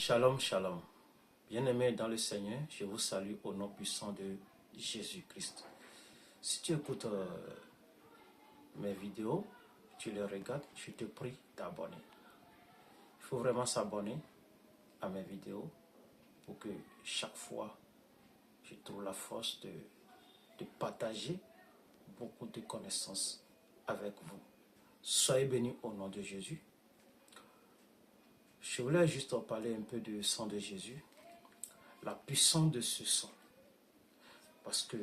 Shalom, shalom. Bien-aimés dans le Seigneur, je vous salue au nom puissant de Jésus-Christ. Si tu écoutes mes vidéos, tu les regardes, je te prie d'abonner. Il faut vraiment s'abonner à mes vidéos pour que chaque fois, je trouve la force de partager beaucoup de connaissances avec vous. Soyez bénis au nom de Jésus. Je voulais juste en parler un peu du sang de Jésus, la puissance de ce sang. Parce que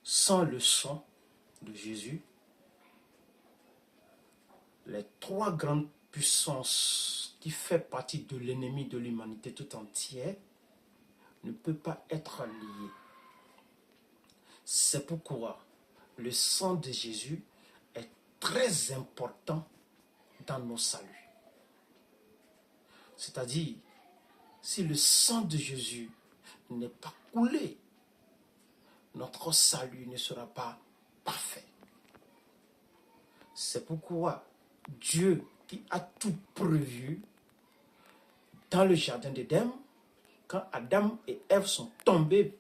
sans le sang de Jésus, les trois grandes puissances qui font partie de l'ennemi de l'humanité tout entière ne peuvent pas être liées. C'est pourquoi le sang de Jésus est très important dans nos saluts. C'est-à-dire, si le sang de Jésus n'est pas coulé, notre salut ne sera pas parfait. C'est pourquoi Dieu, qui a tout prévu dans le jardin d'Éden, quand Adam et Ève sont tombés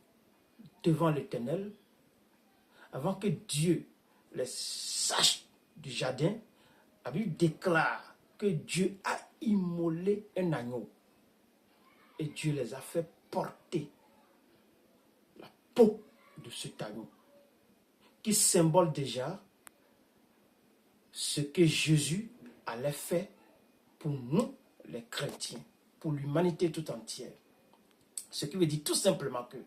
devant l'Éternel, avant que Dieu les sache du jardin, la Bible déclare que Dieu a immolé un agneau et Dieu les a fait porter la peau de cet agneau qui symbole déjà ce que Jésus allait faire pour nous les chrétiens, pour l'humanité tout entière. Ce qui veut dire tout simplement que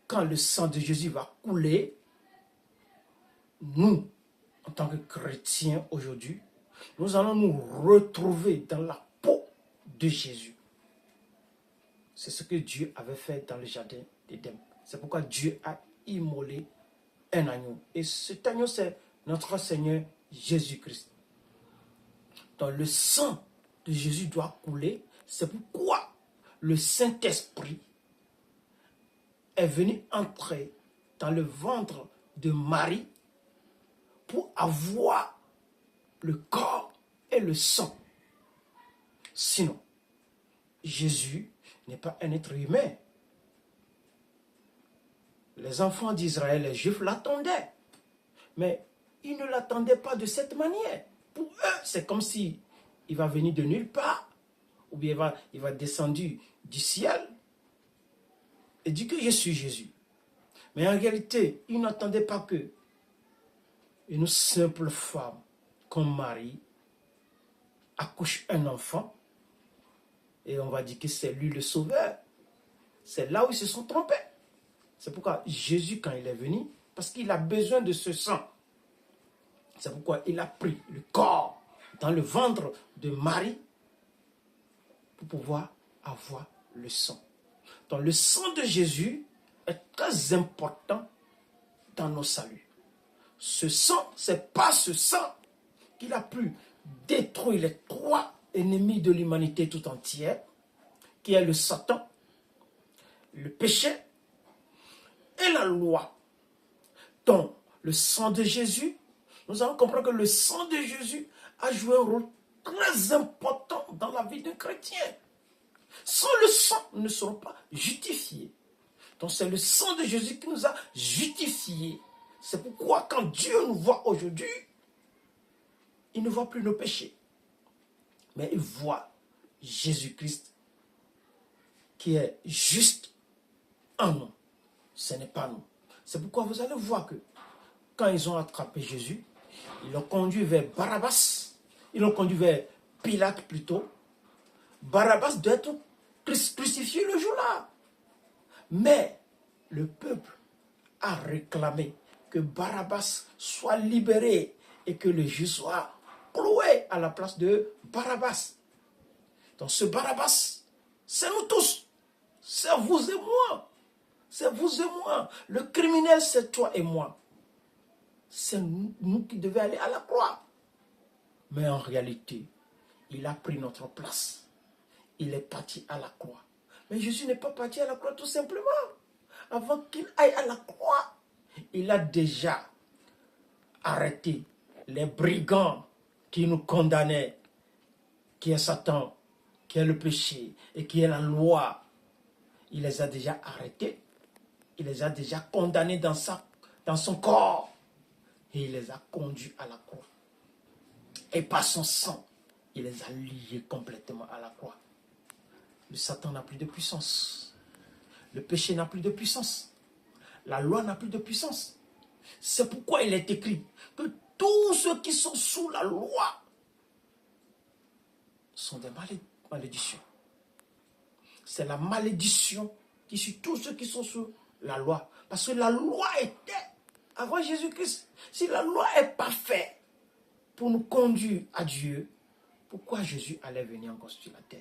quand le sang de Jésus va couler, nous, en tant que chrétiens aujourd'hui, nous allons nous retrouver dans la peau de Jésus. C'est ce que Dieu avait fait dans le jardin d'Éden. C'est pourquoi Dieu a immolé un agneau. Et cet agneau, c'est notre Seigneur Jésus-Christ. Donc le sang de Jésus doit couler. C'est pourquoi le Saint-Esprit est venu entrer dans le ventre de Marie pour avoir le corps et le sang. Sinon, Jésus n'est pas un être humain. Les enfants d'Israël, les Juifs l'attendaient. Mais ils ne l'attendaient pas de cette manière. Pour eux, c'est comme si il va venir de nulle part. Ou bien il va descendre du ciel. Et dit que je suis Jésus. Mais en réalité, ils n'attendaient pas que une simple femme comme Marie accouche un enfant. Et on va dire que c'est lui le sauveur. C'est là où ils se sont trompés. C'est pourquoi Jésus, quand il est venu, parce qu'il a besoin de ce sang. C'est pourquoi il a pris le corps dans le ventre de Marie pour pouvoir avoir le sang. Donc le sang de Jésus est très important dans nos saluts. Ce sang, c'est pas ce sang qu'il a pu détruire les trois ennemis de l'humanité tout entière, qui est le Satan, le péché et la loi. Donc, le sang de Jésus, nous allons comprendre que le sang de Jésus a joué un rôle très important dans la vie d'un chrétien. Sans le sang, nous ne serons pas justifiés. Donc, c'est le sang de Jésus qui nous a justifiés. C'est pourquoi quand Dieu nous voit aujourd'hui, il ne voit plus nos péchés. Mais il voit Jésus-Christ qui est juste en nous. Ce n'est pas nous. C'est pourquoi vous allez voir que quand ils ont attrapé Jésus, ils l'ont conduit vers Barabbas. Ils l'ont conduit vers Pilate plutôt. Barabbas doit être crucifié le jour-là. Mais le peuple a réclamé que Barabbas soit libéré et que le juge soit cloué à la place de Barabbas. Donc ce Barabbas, c'est nous tous. C'est vous et moi. C'est vous et moi. Le criminel, c'est toi et moi. C'est nous qui devons aller à la croix. Mais en réalité, il a pris notre place. Il est parti à la croix. Mais Jésus n'est pas parti à la croix tout simplement. Avant qu'il aille à la croix, il a déjà arrêté les brigands qui nous condamnaient, qui est Satan, qui est le péché et qui est la loi, il les a déjà arrêtés, il les a déjà condamnés dans son corps et il les a conduits à la croix. Et par son sang, il les a liés complètement à la croix. Le Satan n'a plus de puissance. Le péché n'a plus de puissance. La loi n'a plus de puissance. C'est pourquoi il est écrit que tous ceux qui sont sous la loi sont des malédictions. C'est la malédiction qui suit tous ceux qui sont sous la loi. Parce que la loi était avant Jésus-Christ. Si la loi est parfaite pour nous conduire à Dieu, pourquoi Jésus allait venir encore sur la terre?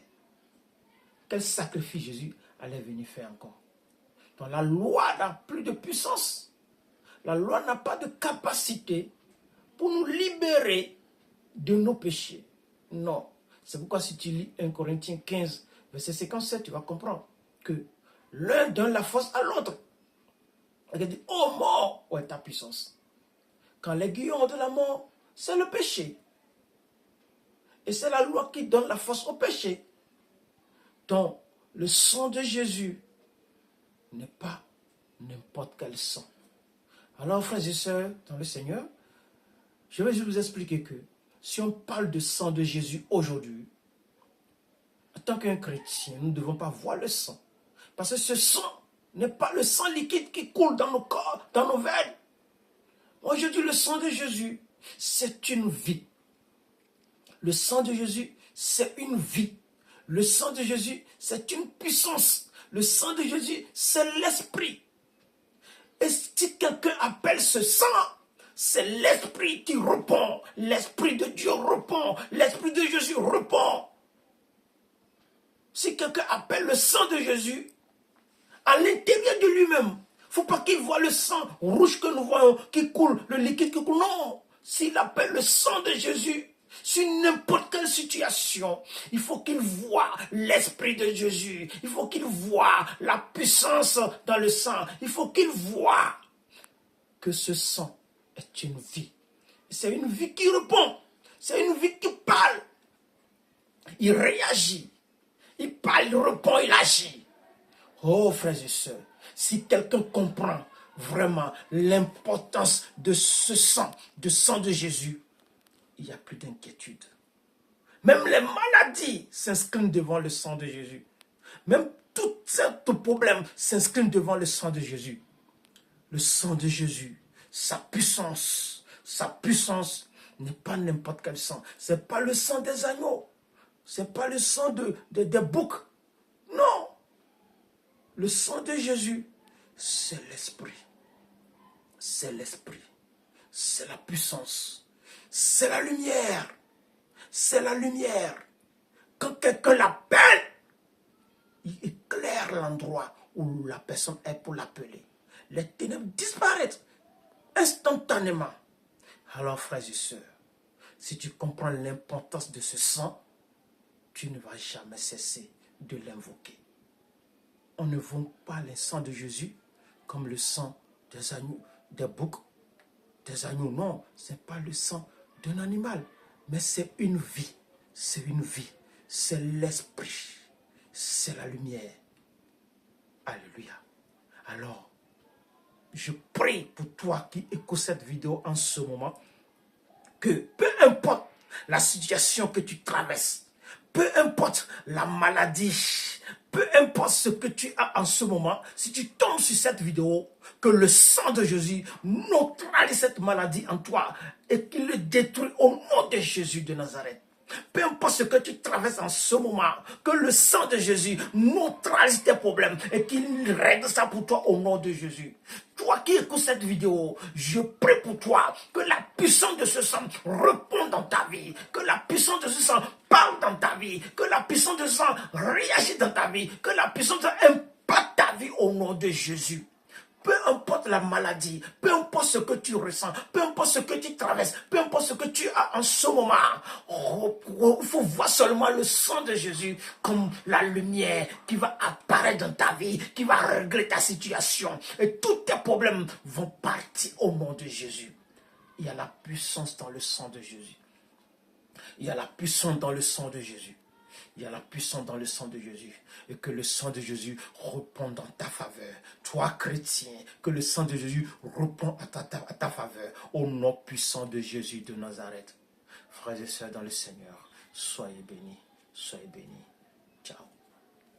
Quel sacrifice Jésus allait venir faire encore? Donc la loi n'a plus de puissance. La loi n'a pas de capacité pour nous libérer de nos péchés. Non. C'est pourquoi si tu lis 1 Corinthiens 15, verset 57, tu vas comprendre que l'un donne la force à l'autre. Et il dit, oh mort, où est ta puissance? Quand l'aiguillon de la mort, c'est le péché. Et c'est la loi qui donne la force au péché. Donc, le sang de Jésus n'est pas n'importe quel sang. Alors, frères et sœurs, dans le Seigneur, je vais juste vous expliquer que si on parle de sang de Jésus aujourd'hui, en tant qu'un chrétien, nous ne devons pas voir le sang. Parce que ce sang n'est pas le sang liquide qui coule dans nos corps, dans nos veines. Moi, je dis le sang de Jésus, c'est une vie. Le sang de Jésus, c'est une vie. Le sang de Jésus, c'est une puissance. Le sang de Jésus, c'est l'esprit. Et si quelqu'un appelle ce sang, c'est l'esprit qui répond. L'esprit de Dieu répond. L'esprit de Jésus répond. Si quelqu'un appelle le sang de Jésus, à l'intérieur de lui-même, il ne faut pas qu'il voit le sang rouge que nous voyons, qui coule, le liquide qui coule. Non, s'il appelle le sang de Jésus, sur n'importe quelle situation, il faut qu'il voie l'esprit de Jésus. Il faut qu'il voie la puissance dans le sang. Il faut qu'il voie que ce sang est une vie. C'est une vie qui répond. C'est une vie qui parle. Il réagit. Il parle, il répond, il agit. Oh, frères et sœurs, si quelqu'un comprend vraiment l'importance de ce sang, du sang de Jésus, il n'y a plus d'inquiétude. Même les maladies s'inscrivent devant le sang de Jésus. Même tous ces problèmes s'inscrivent devant le sang de Jésus. Le sang de Jésus, sa puissance n'est pas n'importe quel sang. Ce n'est pas le sang des agneaux. Ce n'est pas le sang des boucs. Non. Le sang de Jésus, c'est l'esprit. C'est l'esprit. C'est la puissance. C'est la lumière. C'est la lumière. Quand quelqu'un l'appelle, il éclaire l'endroit où la personne est pour l'appeler. Les ténèbres disparaissent instantanément. Alors, frères et sœurs, si tu comprends l'importance de ce sang, tu ne vas jamais cesser de l'invoquer. On ne voit pas le sang de Jésus comme le sang des agneaux, des boucs, des agneaux. Non, ce n'est pas le sang d'un animal, mais c'est une vie. C'est une vie. C'est l'esprit. C'est la lumière. Alléluia. Alors, je prie pour toi qui écoutes cette vidéo en ce moment, que peu importe la situation que tu traverses, peu importe la maladie, peu importe ce que tu as en ce moment, si tu tombes sur cette vidéo, que le sang de Jésus neutralise cette maladie en toi et qu'il le détruit au nom de Jésus de Nazareth. Peu importe ce que tu traverses en ce moment, que le sang de Jésus neutralise tes problèmes et qu'il règle ça pour toi au nom de Jésus. Toi qui écoutes cette vidéo, je prie pour toi que la puissance de ce sang réponde dans ta vie, que la puissance de ce sang parle dans ta vie, que la puissance de ce sang réagit dans ta vie, que la puissance de ce sang impacte ta vie au nom de Jésus. Peu importe la maladie, peu importe ce que tu ressens, peu importe ce que tu traverses, peu importe ce que tu as en ce moment, il faut voir seulement le sang de Jésus comme la lumière qui va apparaître dans ta vie, qui va régler ta situation. Et tous tes problèmes vont partir au nom de Jésus. Il y a la puissance dans le sang de Jésus. Il y a la puissance dans le sang de Jésus. Il y a la puissance dans le sang de Jésus. Et que le sang de Jésus réponde en ta faveur. Toi, chrétien, que le sang de Jésus réponde à ta faveur. Au nom puissant de Jésus de Nazareth. Frères et sœurs dans le Seigneur, soyez bénis. Soyez bénis. Ciao.